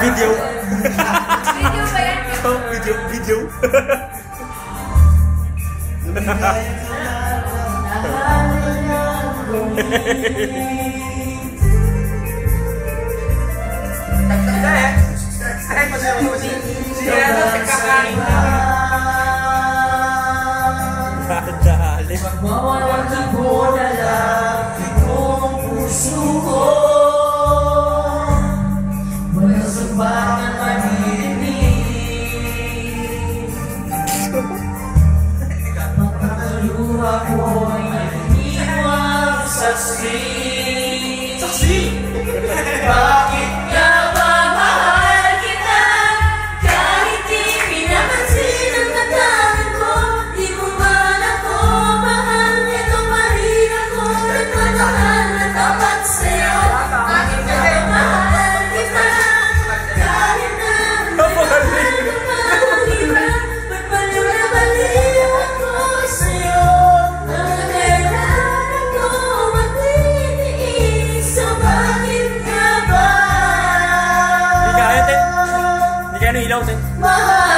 Video. Video ba yan? Oh, video. Magmawawala po na lang itong puso ko. Walang sumbangan maninig. Pagkakaluha ko ay iniwag saksi. Bakit nga ba mahal kita? Kahit di pinapansin ang katangan ko, di mo man ako mahal. Ito pa rin ako nagmamahal na tapat sa'yo. Bakit nga ba mahal kita? Kahit na mahal kita, ba't baliw na baliw ako sa'yo? Kailangan ko magtitiis, so bakit nga ba Hindi kaya, Ten. Hindi kaya nung ilaw, Ten. mahal